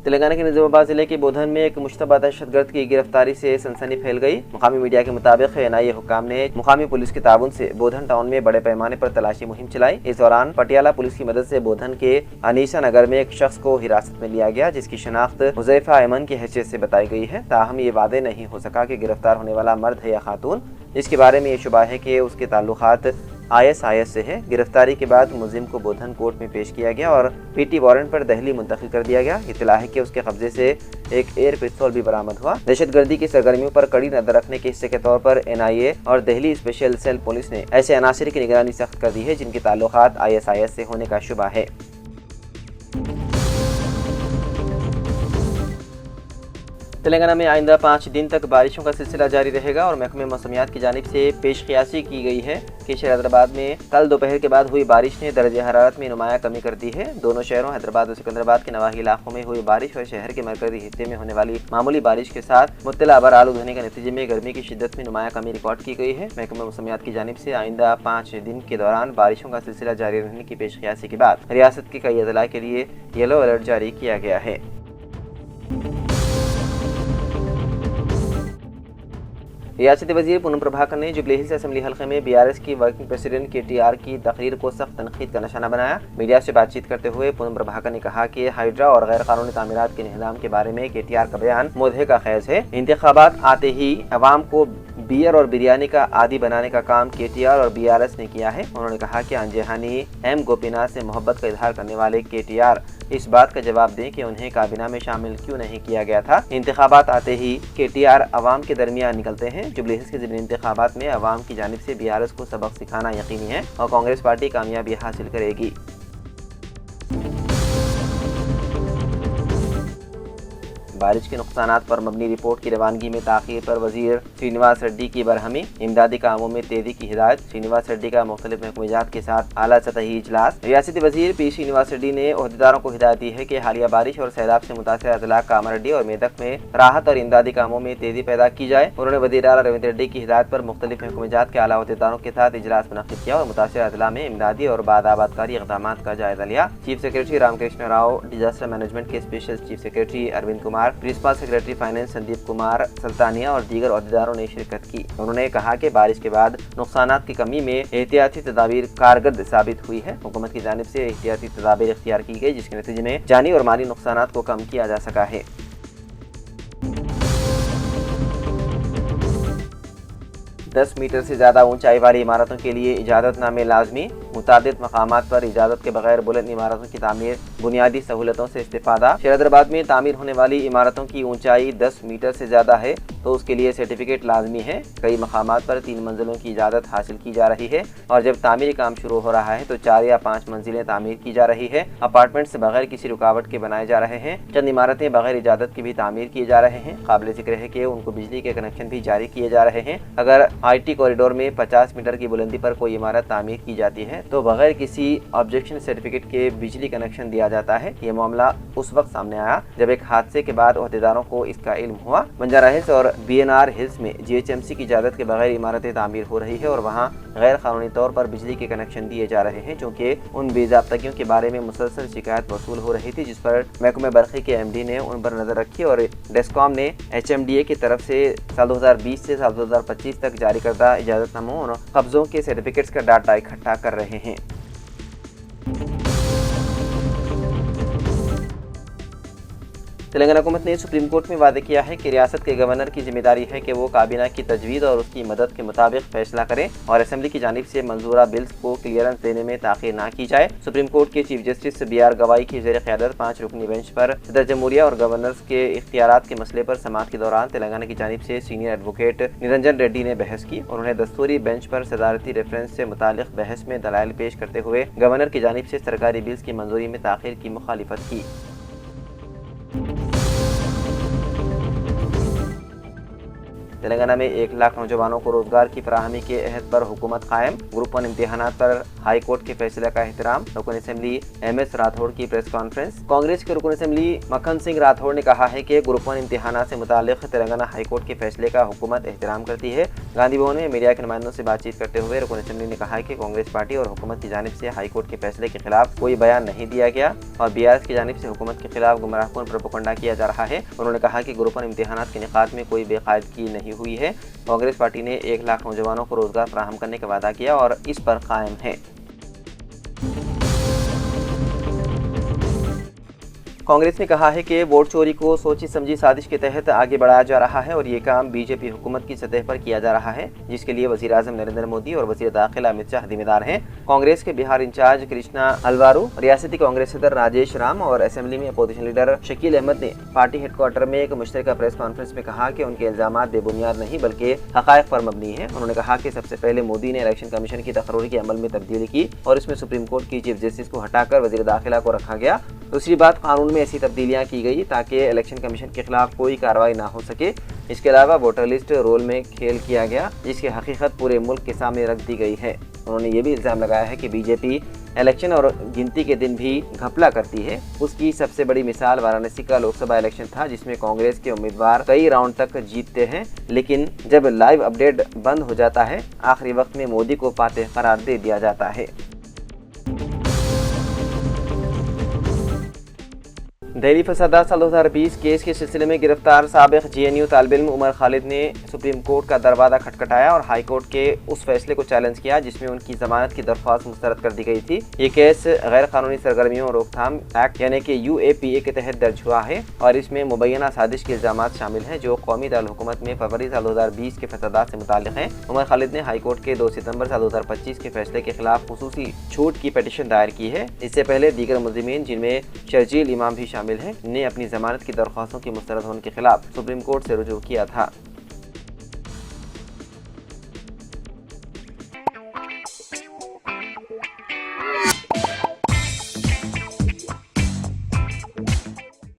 तेलंगाना के निजामाबाद जिले के बोधन में एक मुश्तबा दहशतगर्द की गिरफ्तारी से सनसनी फैल गई। मुकामी मीडिया के मुताबिक एनआईए हुक्काम ने मुकामी पुलिस के ताउन से बोधन टाउन में बड़े पैमाने पर तलाशी मुहिम चलाई। इस दौरान पटियाला पुलिस की मदद से बोधन के अनीसा नगर में एक शख्स को हिरासत में लिया गया, जिसकी शनाख्त हुज़ैफा अयमन की हैसियत से बताई गई है। ताहम ये वादे नहीं हो सका कि गिरफ्तार होने वाला मर्द है या खातून, जिसके बारे में ये शुबा है कि उसके ताल्लुकात ISIS से है। गिरफ्तारी के बाद मुलजिम को बोधन कोर्ट में पेश किया गया और PT वारंट पर दहली मुंतकिल कर दिया गया। इत्तला है कि उसके कब्जे से एक एयर पिस्तौल भी बरामद हुआ। दहशतगर्दी की सरगर्मियों पर कड़ी नजर रखने के हिस्से के तौर पर NIA और दिल्ली स्पेशल सेल पुलिस ने ऐसे अनासिर की निगरानी सख्त कर दी है जिनके ताल्लुकात ISIS से होने का शुबा है। तेलंगाना में आइंदा 5 दिन तक बारिशों का सिलसिला जारी रहेगा और महकमे मौसमियात की जानिब से पेशकियासी की गई है कि शहर हैदराबाद में कल दोपहर के बाद हुई बारिश ने दर्जे हरारत में नुमाया कमी कर दी है। दोनों शहरों हैदराबाद और सिकंदराबाद के नवाही इलाकों में हुई बारिश और शहर के मरकजी हिस्से में होने वाली मामूली बारिश के साथ मुत्तला अबर आलूद होने के नतीजे में गर्मी की शिद्दत में नुमाया कमी रिकॉर्ड की गई है। महकमे मौसमियात की जानिब से आइंदा 5 दिन के दौरान बारिशों का सिलसिला जारी रहने की पेशकियासी के बाद रियासत के कई अजला के लिए येलो अलर्ट जारी किया गया है। रियासती वजीर पूनम प्रभाकर ने जुबली हिल्स असेंबली हल्के में BRS की वर्किंग प्रेसिडेंट KTR की तकरीर को सख्त तनकीद का निशाना बनाया। मीडिया से बातचीत करते हुए पूनम प्रभाकर ने कहा कि हाइड्रा और गैर कानूनी तामीरात के निज़ाम के बारे में KTR का बयान मुद्दे का खैज है। इंतखाबात आते ही अवाम को बियर और बिरयानी का आदि बनाने का काम KTR और BRS ने किया है। उन्होंने कहा कि अंजहानी M गोपीनाथ से मोहब्बत का इजहार करने वाले KTR इस बात का जवाब दें कि उन्हें काबीना में शामिल क्यों नहीं किया गया था। इंतखाबात आते ही KTR अवाम के दरमियान निकलते हैं। जुबली हिल्स के ज़िमनी इंतखाबात में अवाम की जानिब से BRS को सबक सिखाना यकीनी है और कांग्रेस पार्टी कामयाबी हासिल करेगी। बारिश के नुकसानात पर मबनी रिपोर्ट की रवानगी में ताख़ीर पर वजीर श्रीनिवास रेड्डी की बरहमी। इमदादी कामों में तेजी की हिदायत। श्रीनिवास रेड्डी का मुख्तलिफ महकमेजात के साथ आला सतही इजलास। रियासती वजीर P श्रीनिवास रेड्डी ने ओहदेदारों को हिदायत दी है कि हालिया बारिश और सैलाब से मुतासर अजला कामारेड्डी और मेदक में राहत और इमदादी कामों में तेजी पैदा की जाए। उन्होंने वज़ीर आला रविंद्र रेड्डी की हिदायत पर मुख्तलिफ महकमेजात के आला ओहदेदारों के साथ इजलास मुनक्किद किया और मुतासर अजला में इमदादी और बादाबादकारी इक़दाम का जायजा लिया। Chief secretary Ramakrishna Rao, disaster management के special chief secretary Arvind Kumar, principal secretary finance Sandeep Kumar Sultania और दीगर ओहदेदारों ने शिरकत की। उन्होंने कहा कि बारिश के बाद नुकसानात की कमी में एहतियाती तदाबीर कारगर साबित हुई है। हुकूमत की जानिब से एहतियाती तदाबीर इख्तियार की गई, जिसके नतीजे में जानी और माली नुकसानात को कम किया जा सका है। 10 मीटर से ज्यादा ऊंचाई वाली इमारतों के लिए इजाजतनामे लाजमी। मुतादिद मकामात पर इजाजत के बगैर बुलंद इमारतों की तामीर, बुनियादी सहूलतों से इस्तिफादा। शहर हैदराबाद में तामीर होने वाली इमारतों की ऊंचाई 10 मीटर से ज्यादा है तो उसके लिए सर्टिफिकेट लाजमी है। कई मकामात पर 3 मंजिलों की इजाजत हासिल की जा रही है और जब तामीरी काम शुरू हो रहा है तो 4 या 5 मंजिलें तामीर की जा रही है। अपार्टमेंट्स बगैर किसी रुकावट के बनाए जा रहे हैं। चंद इमारतें बगैर इजाजत की भी तामीर किए जा रहे हैं। काबिल जिक्र है कि उनको बिजली के कनेक्शन भी जारी किए जा रहे हैं। अगर IT कॉरिडोर में 50 मीटर की बुलंदी पर कोई इमारत तामीर की जाती है तो बगैर किसी ऑब्जेक्शन सर्टिफिकेट के बिजली कनेक्शन दिया जाता है। ये मामला उस वक्त सामने आया जब एक हादसे के बाद ओहदेदारों को इसका इल्म हुआ। बंजारा हिल्स और BNR हिल्स में GHMC की इजाजत के बगैर इमारतें तामीर हो रही है और वहाँ गैर कानूनी तौर पर बिजली के कनेक्शन दिए जा रहे हैं, क्योंकि उन बेज़ाब्तगियों के बारे में मुसलसल शिकायत वसूल हो रही थी, जिस पर महकमे बरक़ी के MD ने उन पर नजर रखी और डेस्कॉम ने HMDA की तरफ से साल 2020 से साल 2025 तक जारी करदा इजाजतनामों और कब्जों के सर्टिफिकेट्स का डाटा इकट्ठा कर रहे हैं। तेलंगाना हुकूमत ने सुप्रीम कोर्ट में वादे किया है कि रियासत के गवर्नर की जिम्मेदारी है कि वो काबीना की तजवीज़ और उसकी मदद के मुताबिक फैसला करें और असेंबली की जानिब से मंजूरा बिल्स को क्लियरेंस देने में ताख़ीर ना की जाए। सुप्रीम कोर्ट के चीफ जस्टिस BR गवाई की ज़ेर क़यादत 5 रुकनी बेंच पर सदर जमहूरिया और गवर्नर्स के इख्तियारात के मसले पर समाअत के दौरान तेलंगाना की जानिब से सीनियर एडवोकेट निरंजन रेड्डी ने बहस की। उन्होंने दस्तूरी बेंच पर सदारती रेफरेंस से मुतालिक बहस में दलाइल पेश करते हुए गवर्नर की जानिब से सरकारी बिल्स की मंजूरी में ताख़ीर की मुखालिफत की। तेलंगाना में 1 लाख नौजवानों को रोजगार की फराहमी के अहद पर हुकूमत कायम। ग्रुप 1 इम्तिहानात पर हाई कोर्ट के फैसले का एहतराम। रुकन असेंबली MS राठौड़ की प्रेस कॉन्फ्रेंस। कांग्रेस के रुकन असेंबली मक्खन सिंह राठौड़ ने कहा है कि ग्रुप 1 इम्तिहानात से मुताल्लिक तेलंगाना हाई कोर्ट के फैसले का हुकूमत एहतराम करती है। गांधी भवन में मीडिया के नुमाइंदों से बातचीत करते हुए रुकन असेंबली ने कहा कि कांग्रेस पार्टी और हुकूमत की जानिब से हाई कोर्ट के फैसले के खिलाफ कोई बयान नहीं दिया गया और BRS की जानिब से हुकूमत के खिलाफ गुमराहकुन प्रोपेगेंडा किया जा रहा है। उन्होंने कहा कि ग्रुप 1 इम्तिहानात के निकात में कोई बेकायदगी नहीं हुई है। कांग्रेस पार्टी ने 1 लाख नौजवानों को रोजगार फराहम करने का वादा किया और इस पर कायम है। कांग्रेस ने कहा है कि वोट चोरी को सोची समझी साजिश के तहत आगे बढ़ाया जा रहा है और ये काम बीजेपी हुकूमत की सतह पर किया जा रहा है, जिसके लिए वज़ीर आज़म नरेंद्र मोदी और वज़ीर दाखिला अमित शाह जिम्मेदार हैं। कांग्रेस के बिहार इंचार्ज कृष्णा अलवारू, रियासती कांग्रेस सदर राजेश राम और असेंबली में अपोजिशन लीडर शकील अहमद ने पार्टी हेडक्वार्टर में एक मुश्तरका प्रेस कॉन्फ्रेंस में कहा कि उनके इल्जामात बेबुनियाद नहीं बल्कि हक़ाइक़ पर मबनी है। उन्होंने कहा कि सबसे पहले मोदी ने इलेक्शन कमीशन की तकर्री के अमल में तब्दीली की और इसमें सुप्रीम कोर्ट की चीफ जस्टिस को हटाकर वज़ीर दाखिला को रखा गया। दूसरी बात, कानून में ऐसी तब्दीलियां की गई ताकि इलेक्शन कमीशन के खिलाफ कोई कार्रवाई ना हो सके। इसके अलावा वोटर लिस्ट रोल में खेल किया गया, जिसकी हकीकत पूरे मुल्क के सामने रख दी गई है। उन्होंने ये भी इल्ज़ाम लगाया है कि बीजेपी इलेक्शन और गिनती के दिन भी घपला करती है। उसकी सबसे बड़ी मिसाल वाराणसी का लोकसभा इलेक्शन था, जिसमें कांग्रेस के उम्मीदवार कई राउंड तक जीतते हैं, लेकिन जब लाइव अपडेट बंद हो जाता है, आखिरी वक्त में मोदी को फातेह करार दे दिया जाता है। दिल्ली फसादात साल 2020 केस के सिलसिले में गिरफ्तार साबिक JNU तालिब इल्म उमर खालिद ने सुप्रीम कोर्ट का दरवाज़ा खटखटाया और हाई कोर्ट के उस फैसले को चैलेंज किया जिसमें उनकी जमानत की दरख्वास्त मुस्तरद कर दी गई थी। ये केस गैर कानूनी सरगर्मियों और रोकथाम एक्ट यानी कि UAPA के तहत दर्ज हुआ है और इसमें मुबैना साजिश के इल्जामात शामिल हैं जो कौमी दारुल-हुकूमत में फरवरी साल 2020 के फसादात से मुताल्लिक़ हैं। उमर खालिद ने हाई कोर्ट के 2 सितंबर साल 2025 के फैसले के खिलाफ खुसूसी छूट की पिटीशन दायर की है। इससे पहले दीगर मुल्ज़िमीन, जिनमें शर्जील इमाम भी शामिल हैं, ने अपनी जमानत की दरख्वास्तों के मुस्तरद होने के खिलाफ सुप्रीम कोर्ट से रुजू किया था।